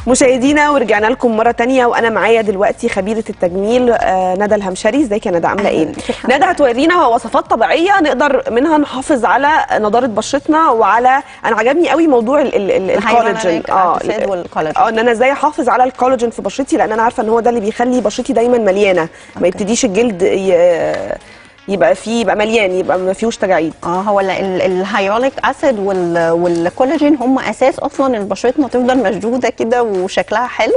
مشاهدينا ورجعنا لكم مره تانية، وانا معايا دلوقتي خبيره التجميل ندى الهمشري. ازيك يا ندى؟ عامله ايه؟ ندى هتورينا وصفات طبيعيه نقدر منها نحافظ على نضاره بشرتنا، وعلى انا عجبني قوي موضوع الكولاجين. ان انا ازاي احافظ على الكولاجين في بشرتي، لان انا عارفه ان هو ده اللي بيخلي بشرتي دايما مليانه، ما يبتديش الجلد يبقى مليان، يبقى ما فيهوش تجاعيد. هو الهيالوريك اسيد والكولاجين هم اساس اصلا ان بشرتنا تفضل مشدوده كده وشكلها حلو.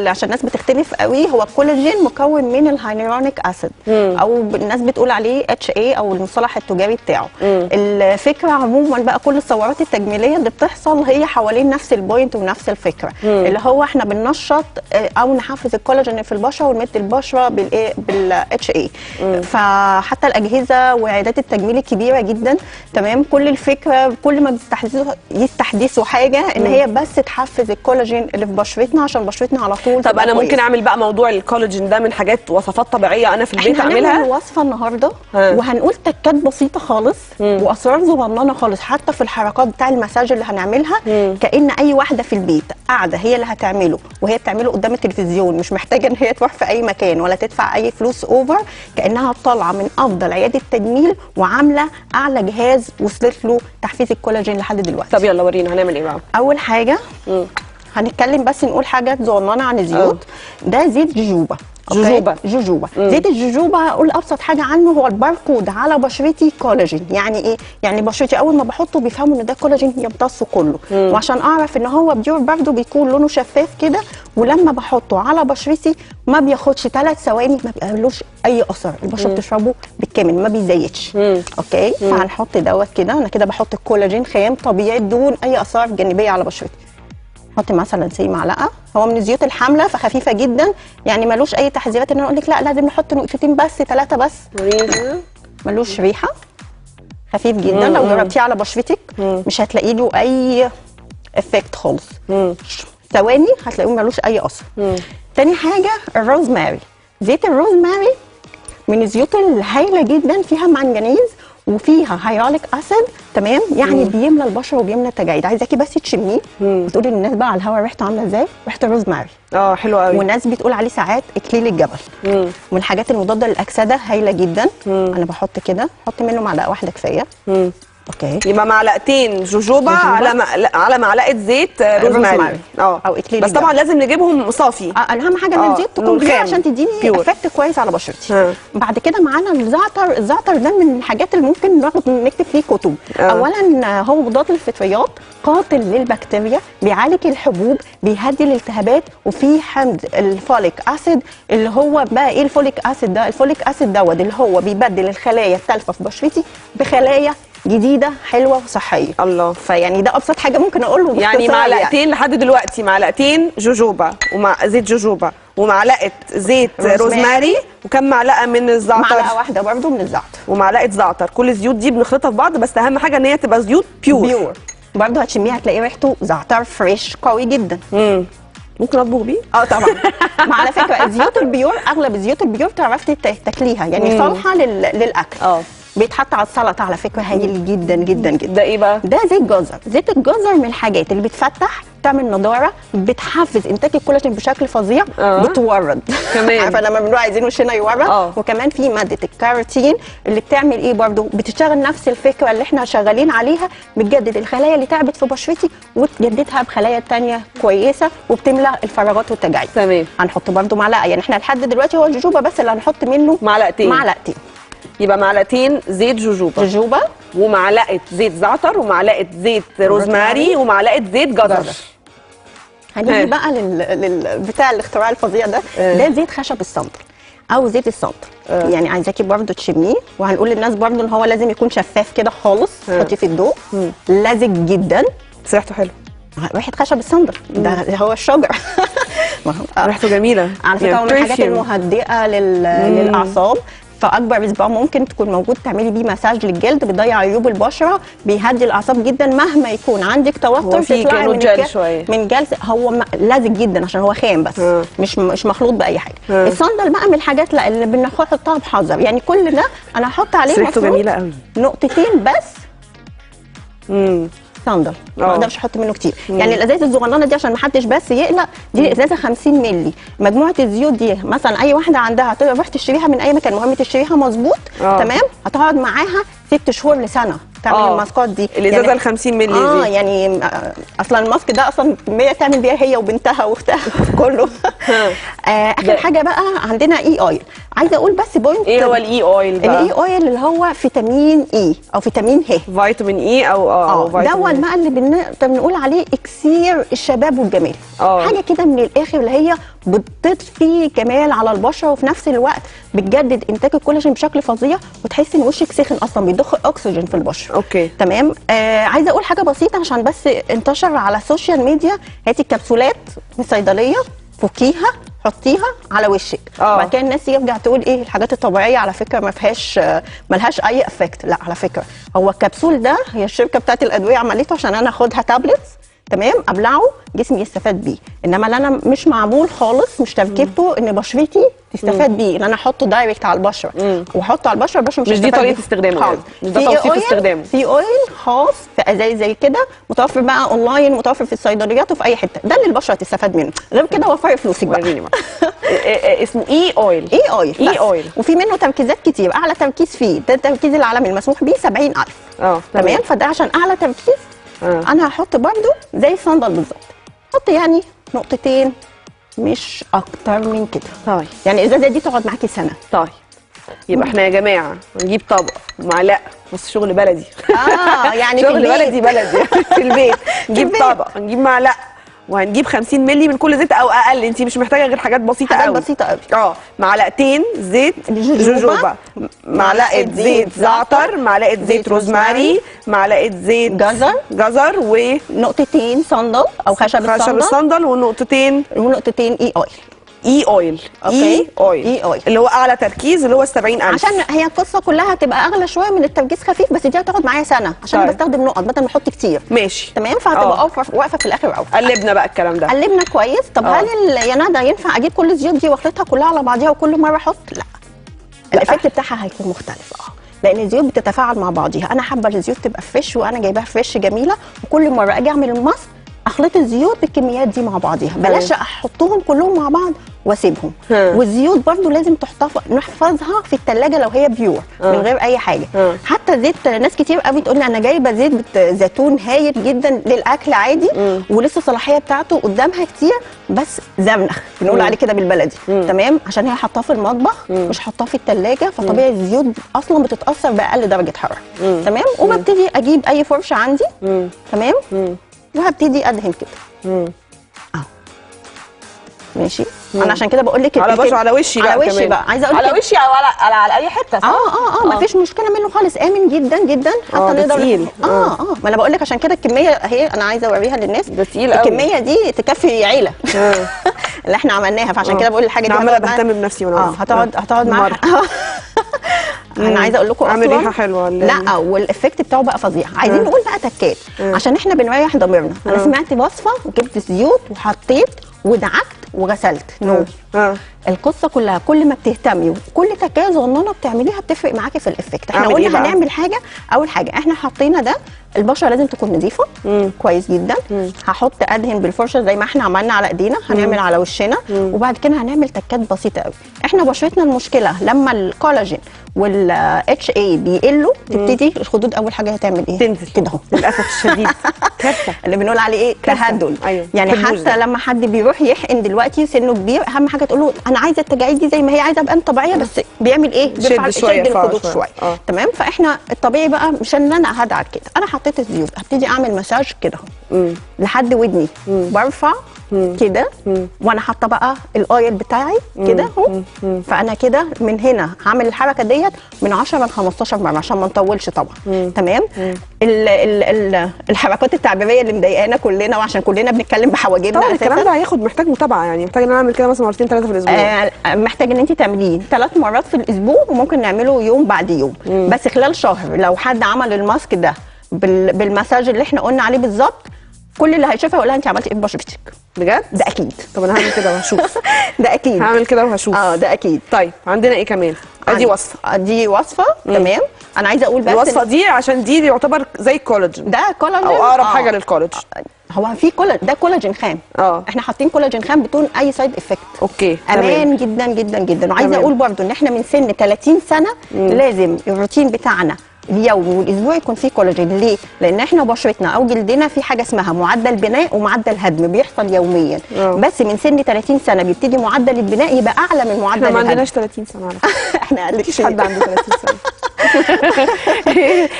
عشان الناس بتختلف قوي، هو الكولاجين مكون من الهيالوريك اسيد او الناس بتقول عليه HA او المصطلح التجاري بتاعه. الفكره عموما بقى كل الثورات التجميليه اللي بتحصل هي حوالين نفس البوينت ونفس الفكره، اللي هو احنا بننشط او نحفز الكولاجين في البشره ونمد البشره بال HA. فحتى الاجهزه وعيادات التجميل الكبيره جدا تمام، كل الفكره كل ما يستحدثوا حاجه ان هي بس تحفز الكولاجين اللي في بشرتنا عشان بشرتنا على طول. طب انا ممكن اعمل بقى موضوع الكولاجين ده من حاجات وصفات طبيعيه انا في البيت اعملها؟ هنعمل وصفه النهارده وهنقول تكات بسيطه خالص واسرار صغننه خالص، حتى في الحركات بتاع المساج اللي هنعملها كأن اي واحده في البيت قاعده هي اللي هتعمله، وهي بتعمله قدام التلفزيون، مش محتاجه ان هي تروح في اي مكان ولا تدفع اي فلوس اوفر، كأنها طالعه من افضل عياده تجميل وعامله اعلى جهاز وصلت له تحفيز الكولاجين لحد دلوقتي. طب يلا ورينا هنعمل ايه بقى. اول حاجه هنتكلم بس نقول حاجات صغننه عن الزيوت. ده زيت جوجوبا. جوجوبا. زيت الجوجوبا هقول ابسط حاجه عنه، هو الباركود على بشرتي كولاجين. يعني ايه؟ يعني بشرتي اول ما بحطه بيفهموا ان ده كولاجين يمتصه كله. وعشان اعرف ان هو بيور برده بيكون لونه شفاف كده، ولما بحطه على بشرتي ما بياخدش 3 ثواني ما بيعملوش اي اثر، البشره بتشربه بالكامل ما بيزيدش. اوكي، فهنحط دوت كده. انا كده بحط الكولاجين خام طبيعي بدون اي اثار جانبيه على بشرتي. حطي مثلا معلقه، هو من الزيوت الحامله فخفيفه جدا، يعني ملوش اي تحذيرات ان انا اقول لك لا لازم نحط نقطتين بس 3 بس، ملوش ريحه، خفيف جدا. لو جربتيه على بشرتك مش هتلاقي له اي افكت خالص، ثواني هتلاقيه ملوش اي اثر. تاني حاجه الروزماري. زيت الروزماري من الزيوت الهائله جدا، فيها منجنيز وفيها هيالوريك اسيد تمام، يعني بيملى البشره وبيملى التجاعيد. عايزاكي بس تشميه وتقولي للناس بقى على الهواء ريحته عامله ازاي. ريحه الروزماري حلوه قوي، والناس بتقول عليه ساعات اكليل الجبل. من الحاجات المضاده للاكسده هايله جدا. انا بحط كده، احط منه معلقه واحده كفايه. اوكي، يبقى معلقتين جوجوبا على معلقه زيت روزماري او اكليل بس طبعا لازم نجيبهم صافي. اهم حاجه ان الزيت تكون كبيره عشان تديني افكت كويس على بشرتي. بعد كده معانا الزعتر. الزعتر ده من الحاجات اللي ممكن نكتب فيه كتب. اولا هو مضاد للفطريات، قاتل للبكتيريا، بيعالج الحبوب، بيهدي الالتهابات، وفي حمض الفوليك اسيد اللي هو بقى ايه الفوليك اسيد ده؟ الفوليك اسيد دوت اللي هو بيبدل الخلايا التالفه في بشرتي بخلايا جديده حلوه وصحيه. الله، فيعني ده ابسط حاجه ممكن اقوله. يعني معلقتين لحد دلوقتي، معلقتين جوجوبا زيت جوجوبا ومعلقه زيت روزماري وكم معلقه من الزعتر؟ معلقه واحده برده من الزعتر ومعلقه زعتر. كل الزيوت دي بنخلطها في بعض، بس اهم حاجه ان هي تبقى زيوت بيور. برده هتشميها هتلاقي ريحته زعتر فريش قوي جدا. ممكن اطبخ بيه؟ طبعا. على فكره الزيوت البيور، اغلب الزيوت البيور تعرفي تاكليها، يعني صالحه للاكل. بيتحط على السلطه على فكره، هايل جدا جدا جدا. ده ايه بقى؟ ده زيت جزر. زيت الجزر من الحاجات اللي بتفتح، بتعمل نضاره، بتحفز انتاج الكولاجين بشكل فظيع، بتورد كمان. عارفه لما بنقول عايزين وشنا يورد. وكمان في ماده الكاروتين اللي بتعمل ايه برضو، بتشتغل نفس الفكره اللي احنا شغالين عليها، بتجدد الخلايا اللي تعبت في بشرتي وتجددها بخلايا ثانيه كويسه، وبتملى الفراغات والتجاعيد. تمام. هنحط برضو معلقه، يعني احنا لحد دلوقتي هو الجوجوبا بس اللي هنحط منه معلقتين. يبقى معلقتين زيت جوجوبا ومعلقه زيت زعتر ومعلقه زيت روزماري ومعلقه زيت جزر. هنيجي بقى بتاع الاختراع الفظيع ده. ده زيت خشب الصندل او زيت الصندل. يعني عايزاكي برده تشميه، وهنقول للناس برده ان هو لازم يكون شفاف كده خالص. تحطيه في الضوء، لزج جدا، ريحته حلوه. ريحه خشب الصندل ده هو الشجر. ريحته جميله على فكره، من الحاجات المهدئه للاعصاب. فاكبر اسبوع ممكن تكون موجود تعملي بيه مساج للجلد، بيضيع عيوب البشره، بيهدي الاعصاب جدا. مهما يكون عندك توتر تطلعي من جلسه. هو لازق جدا عشان هو خام بس، مش مخلوط باي حاجه. الصندل بقى من الحاجات لا اللي بنحطها بحذر، يعني كل ده انا هحط عليه ريحته جميله قوي. نقطتين بس صندل، ما اقدرش احط منه كتير. يعني الازاز الصغننه دي عشان ما حدش بس يقلق، دي ازازه 50 مللي. مجموعه الزيوت دي مثلا اي واحده عندها تروح تشتريها من اي مكان، المهم تشتريها مظبوط تمام، هتقعد معاها 6 شهور لسنه تعمل الماسكات دي. الازازه يعني ال 50 مللي دي يعني اصلا الماسك ده اصلا كميه تعمل بيها هي وبنتها واختها كله. اخر حاجه بقى عندنا اي اويل. عايزه اقول بس بوينت، ايه هو الاي اويل بقى؟ الاي اويل اللي هو فيتامين اي او فيتامين ه، فيتامين اي او دوت بقى اللي بنقدر نقول عليه اكسير الشباب والجمال. حاجه كده من الاخر اللي هي بتضفي جمال على البشره، وفي نفس الوقت بتجدد انتاج الكولاجين بشكل فظيع، وتحس ان وشك سخن اصلا، بيضخ اكسجين في البشره. اوكي تمام. عايزه اقول حاجه بسيطه عشان بس انتشر على السوشيال ميديا. هاتي الكبسولات من الصيدليه، فكيها حطيها على وشك، بعد كده الناس يرجع تقول ايه الحاجات الطبيعيه على فكره ما فيهاش ملهاش اي افكت. لا على فكره هو الكبسول ده هي الشركه بتاعت الادويه عملته عشان انا اخدها تابلتس تمام، ابلعه جسمي يستفاد بيه، انما اللي انا مش معمول خالص، مش تركيبته ان بشرتي تستفاد بيه، ان انا احطه دايركت على البشره واحطه على البشره، البشره مش دي طريقه استخدامه خالص، ده توصيف استخدامه. في اويل خاص في ازايز زي كده، متوفر بقى اونلاين، متوفر في الصيدليات وفي اي حته، ده اللي البشره تستفاد منه. غير كده وفري فلوسك بقى. اسمه اي اويل. اي اويل، اي اويل، وفي منه تركيزات كتير. اعلى تركيز فيه ده التركيز العالمي المسموح بيه 70,000 تمام. فده عشان اعلى تركيز انا هحط برده زي الصندل بالظبط، حط يعني نقطتين مش اكتر من كده. طيب يعني الازازه دي تقعد معاكي سنه. طيب يبقى احنا يا جماعه نجيب طبق معلقه، بس شغل بلدي. يعني شغل بلدي في البيت. نجيب طبق، نجيب معلقه، وهنجيب 50 مللي من كل زيت او اقل، انت مش محتاجه غير حاجات بسيطه قوي. حاجات بسيطه قوي. معلقتين زيت جوجوبا، معلقه زيت زعتر، معلقه زيت روزماري، معلقه زيت جزر، ونقطتين صندل او خشب الصندل، ونقطتين اي اويل. اي اويل اللي هو اعلى تركيز، اللي هو 70,000. عشان هي القصه كلها هتبقى اغلى شويه من التركيز خفيف، بس دي هتاخد معايا سنه عشان انا بستخدم نقط بدل ما احط كتير. ماشي تمام. فهتبقى واقفه في الاخر اوفر. قلبنا بقى الكلام ده، قلبنا كويس. طب هل يا ندى ينفع اجيب كل الزيوت دي واخلطها كلها على بعضيها وكل مره احط؟ لا، الافكت بتاعها هيكون مختلف. لان الزيوت بتتفاعل مع بعضيها. انا حابه الزيوت تبقى فريش، وانا جايباها فريش جميله، وكل مره اجي اعمل الماسك اخلط الزيوت بالكميات دي مع بعضيها، بلاش احطهم كلهم مع بعض واسيبهم. والزيوت برضو لازم نحفظها في الثلاجه لو هي بيور من غير اي حاجه. حتى زيت، ناس كتير قوي تقول لي انا جايبه زيت زيتون هايل جدا للاكل عادي، ولسه الصلاحيه بتاعته قدامها كتير، بس زمنخ بنقول عليه كده بالبلدي. تمام. عشان هي حطاه في المطبخ مش حطاه في الثلاجه، فطبيعي الزيوت اصلا بتتاثر باقل درجه حراره. تمام. وببتدي اجيب اي فرشه عندي. تمام. وهبتدي ادهن كده. ماشي. انا عشان كده بقول لك على بشره، على وشي بقى، على وشي بقى عايزه اقول على وشي او على اي حته، صح؟ مفيش مشكله منه خالص، امن جدا جدا. حتى نقدر تقيل. ما انا بقول لك عشان كده الكميه اهي انا عايزه اوريها للناس. ده تقيل قوي. الكميه دي تكفي عيله اللي احنا عملناها. فعشان كده بقول الحاجه دي انا عماله بهتم بنفسي وانا هتقعد معاها. انا عايزه اقول لكم اصلا عامل ريحه حلوه. لا، والافكت بتاعه بقى فظيع. عايزين نقول بقى تكات عشان احنا بنريح ضميرنا. انا سمعت وصفه وجبت زيوت وحطيت ودعكت وغسلت. القصه كلها كل ما بتهتمي وكل تكايه صغننه بتعمليها بتفرق معاكي في الافكت. احنا قلنا هنعمل حاجه. اول حاجه احنا حطينا ده، البشره لازم تكون نظيفه كويس جدا. هحط ادهن بالفرشه زي ما احنا عملنا على ايدينا، هنعمل على وشنا، وبعد كده هنعمل تكات بسيطه قوي. احنا بشرتنا المشكله لما الكولاجين والاتش اي بيقلوا تبتدي الخدود اول حاجه هتعمل ايه؟ تنزل كده اهو للاسف الشديد. كارثه اللي بنقول عليه ايه؟ تهدل. أيوة. يعني حتى لما حد بيروح يحقن دلوقتي سنه كبير، اهم حاجه تقول له انا عايزه التجاعيد دي زي ما هي، عايزه ابقى طبيعيه، بس بيعمل ايه؟ شد الخدود شويه. تمام. فاحنا الطبيعي بقى مش ان انا هدعك كده، انا حطيت الزيوت هبتدي اعمل مساج كده اهو لحد ودني، برفع كده، وانا حاطه بقى الاويل بتاعي كده اهو. فانا كده من هنا هعمل الحركه ديت من 10 ل 15 مره عشان ما نطولش طبعا. تمام. الحركات التعبيريه اللي مضايقانا كلنا، وعشان كلنا بنتكلم بحواجبنا طبعا الكلام ده هياخد محتاج متابعه، يعني محتاج ان انا اعمل كده مثلا مرتين 3 في الاسبوع. محتاج ان انت تعمليه 3 مرات في الاسبوع، وممكن نعمله يوم بعد يوم. بس خلال شهر لو حد عمل الماسك ده بالمساج اللي احنا قلنا عليه بالظبط، كل اللي هيشوفها يقول لها انت عملتي ايه ببشرتك بجد؟ ده اكيد. طب انا هعمل كده وهشوف. ده اكيد هعمل كده وهشوف. ده اكيد. طيب عندنا ايه كمان؟ ادي وصفه. دي وصفه. تمام. انا عايزه اقول بس الوصفه دي عشان دي يعتبر زي الكولاجين ده كولاجين او اقرب حاجه للكولاجين. هو في ده كولاجين خام. احنا حاطين كولاجين خام بدون اي سايد افكت. اوكي امان جدا جدا جدا. وعايزه اقول برضو ان احنا من سن 30 سنه لازم الروتين بتاعنا اليومي والاسبوع يكون فيه كولاجين. ليه؟ لان احنا بشرتنا او جلدنا في حاجه اسمها معدل بناء ومعدل هدم بيحصل يوميا. بس من سن 30 سنه بيبتدي معدل البناء يبقى اعلى من معدل الهدم. احنا ما عندناش 30 سنه على فكره. احنا اقل مفيش حد عنده 30 سنه.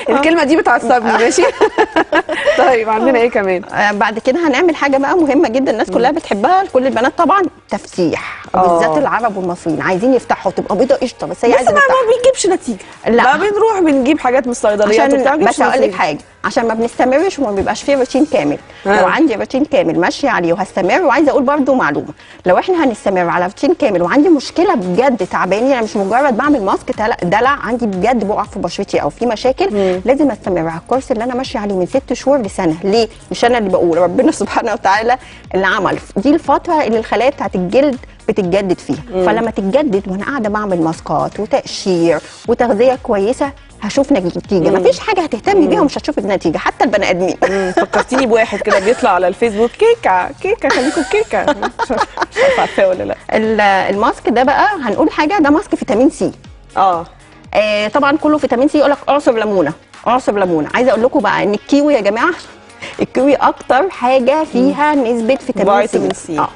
الكلمه دي بتعصبني. ماشي. طيب عندنا ايه كمان؟ بعد كده هنعمل حاجه بقى مهمه جدا الناس كلها بتحبها، كل البنات طبعا، تفسيح. بالذات العرب والمصريين عايزين يفتحوا تبقى بيضه قشطه، بس هي عايزه ما بيجيبش نتيجه. لا بنروح بنجيب حاجات من الصيدليات وبتاع. بس اقول لك حاجه، عشان ما بنستمرش وما بيبقاش فيه روتين كامل. لو عندي روتين كامل ماشيه عليه وهستمر. وعايزه اقول برضو معلومه، لو احنا هنستمر على روتين كامل وعندي مشكله بجد تعباني، انا مش مجرد بعمل ماسك دلع، عندي بجد بقع في بشرتي او في مشاكل، لازم استمر على الكورس اللي انا ماشيه عليه من 6 شهور لسنه. ليه؟ مش انا اللي بقول، ربنا سبحانه وتعالى اللي عمل. دي الفتره اللي الخلايا بتاعت الجلد بتتجدد فيها. فلما تتجدد وانا قاعده بعمل ماسكات وتقشير وتغذيه كويسه هشوف نتيجه. مفيش حاجه هتهتمي بيها ومش هتشوفي النتيجه، حتى البني ادمين. فكرتيني بواحد كده بيطلع على الفيسبوك، كيكه خليكم كيكه. مش عارفه ولا لا. الماسك ده بقى هنقول حاجه، ده ماسك فيتامين سي. طبعا كله فيتامين سي. يقول لك اعصر ليمونه، اعصر ليمونه. عايزه اقول لكم بقى ان الكيوي يا جماعه، الكيوي اكتر حاجه فيها نسبه فيتامين سي.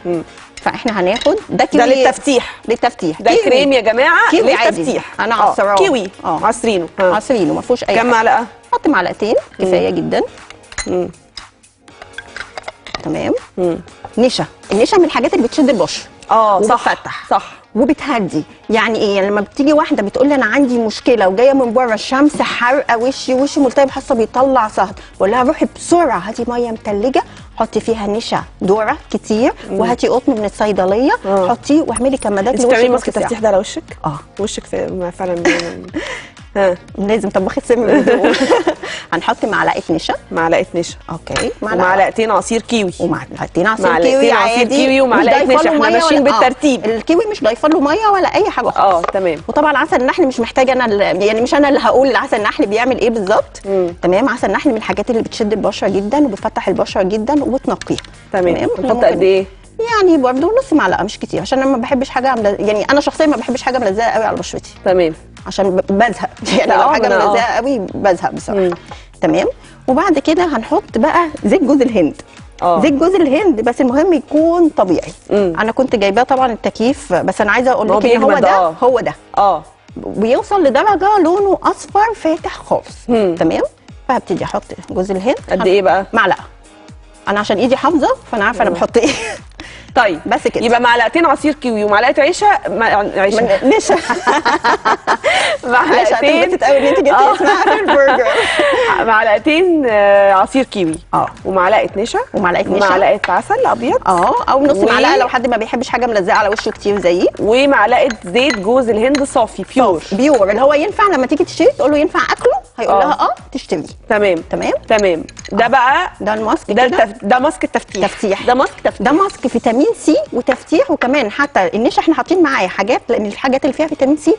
فاحنا هناخد ده كيوي. ده للتفتيح. ده كريم يا جماعه للتفتيح. انا عصراه كيوي عصرينه عصرينه، ما فيهوش اي كم معلقه؟ حط معلقتين كفايه جدا. تمام. نشا، النشا من الحاجات اللي بتشد البشره. صح وبتهدي. يعني ايه؟ يعني لما بتيجي واحده بتقول لي انا عندي مشكله وجايه من بره الشمس حارقه وشي ملتهب حاسه بيطلع صهد، بقول لها روحي بسرعه هاتي ميه متلجه حطي فيها نشا ذره كتير، وهاتي قطن من الصيدليه حطيه واعملي كمادات لوشك. بتعملي ماسك التفتيح ده على وشك؟ وشك فعلا لازم طبخي سم. هنحط معلقه نشا. اوكي. ومعلقتين عصير كيوي. ومعلقتين عصير كيوي ومعلقه نشا. احنا ماشيين بالترتيب. الكيوي مش ضايفه له ميه ولا اي حاجه خالص. تمام. وطبعا عسل النحل مش محتاجه انا، يعني مش انا اللي هقول العسل النحل بيعمل ايه بالظبط. تمام. عسل النحل من الحاجات اللي بتشد البشره جدا وبتفتح البشره جدا وبتنقيها. تمام. نحط قد ايه؟ يعني برضه نص معلقه مش كتير، عشان انا ما بحبش حاجه يعني انا شخصيا ما بحبش حاجه ملزقه قوي على بشرتي. تمام. عشان بزهق. يعني لو حاجه ملزقه قوي بزهق بصراحه. تمام. وبعد كده هنحط بقى زيت جوز الهند. زيت جوز الهند، بس المهم يكون طبيعي. انا كنت جايباه طبعا التكييف، بس انا عايزه اقول لك ان هو ده بيوصل لدرجه لونه اصفر فاتح خالص. تمام. فهبتدي احط جوز الهند. قد ايه بقى؟ معلقه. انا عشان ايدي حافظه فانا عارفه انا بحط ايه. طيب بس كده. يبقى معلقتين عصير كيوي ومعلقه نشا. معلقتين بتتقوي ان انت جبتي اسمها في البرجر. معلقتين عصير كيوي ومعلقه نشا ومعلقه عسل ابيض او نص معلقه لو حد ما بيحبش حاجه ملزقه على وشه كتير زيي، ومعلقه زيت جوز الهند صافي بيور اللي هو ينفع لما تيجي تشتري تقول له ينفع اكله، هيقول لها تشتري. تمام. ده بقى ده الماسك. ده ماسك التفتيح. ده ماسك فيتامين سي وتفتيح. وكمان حتى النشا احنا حاطين معاه حاجات، لان الحاجات اللي فيها فيتامين سي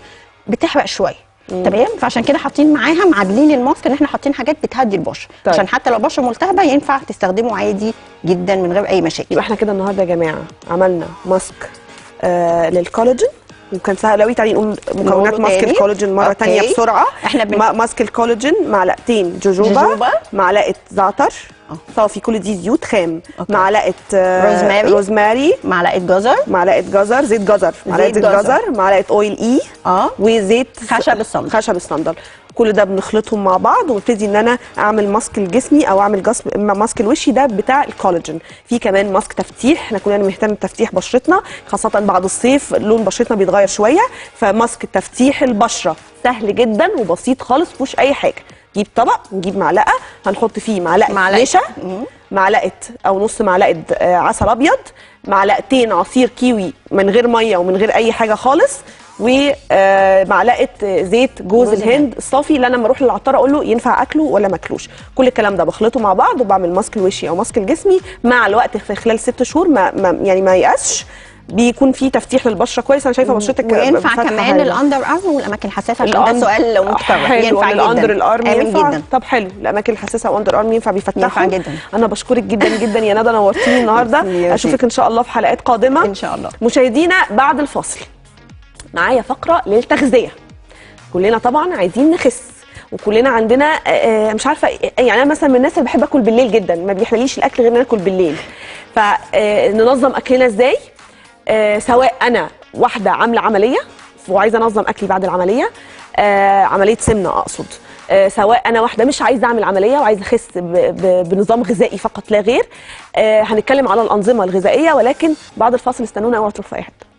بتحرق شويه. تمام. فعشان كده حاطين معاها معادلين الماسك ان احنا حاطين حاجات بتهدي البشره. عشان حتى لو بشره ملتهبه ينفع تستخدمه عادي جدا من غير اي مشاكل. يبقى احنا كده النهارده يا جماعه عملنا ماسك للكولاجين. وكان سهل قوي. تعالي نقول مكونات ماسك الكولاجين مره ثانيه بسرعه. احنا ماسك الكولاجين معلقتين جوجوبا، معلقه زعتر صافي، كل دي زيوت خام، معلقه روزماري، معلقه جزر، زيت جزر، معلقه اويل وزيت خشب الصندل. كل ده بنخلطهم مع بعض ونبتدي ان انا اعمل ماسك لجسمي او اعمل ماسك الوشي ده بتاع الكولاجين. في كمان ماسك تفتيح. احنا كلنا بنهتم بتفتيح بشرتنا خاصه بعد الصيف، لون بشرتنا بيتغير شويه. فماسك تفتيح البشره سهل جدا وبسيط خالص، مفيهوش اي حاجه. نجيب طبق، نجيب معلقه، هنحط فيه معلقه نشا، معلقه او نص معلقه عسل ابيض، معلقتين عصير كيوي من غير ميه ومن غير اي حاجه خالص، ومعلقه زيت جوز الهند الصافي اللي انا لما اروح للعطار اقول له ينفع اكله ولا ماكلوش. كل الكلام ده بخلطه مع بعض وبعمل ماسك لوشي او ماسك لجسمي. مع الوقت في خلال 6 شهور ما يقاسش بيكون في تفتيح للبشره كويس. انا شايفه بشرتك وينفع فاتحة كمان حاجة. الاندر ارم والاماكن الحساسه، عشان ده سؤال متكرر. حلو. ينفع جدا الاندر الارم ينفع جدا. طب حلو، الاماكن الحساسه واندر ارم ينفع بيفتحوا. ينفع جدا. انا بشكرك جدا جدا يا ندى، نورتيني النهارده. اشوفك ان شاء الله في حلقات قادمه ان شاء الله. مشاهدينا بعد الفاصل معايا فقره للتغذيه. كلنا طبعا عايزين نخس، وكلنا عندنا مش عارفه يعني انا مثلا من الناس اللي بحب اكل بالليل جدا، ما بيحلليش الاكل غير ان اكل بالليل. فننظم اكلنا ازاي؟ سواء انا واحده عامله عمليه وعايزه انظم اكلي بعد العمليه، عمليه سمنه اقصد، سواء انا واحده مش عايزه اعمل عمليه وعايزه اخس بنظام غذائي فقط لا غير. هنتكلم على الانظمه الغذائيه، ولكن بعد الفاصل استنونا اوعوا تروحوا في اي حته.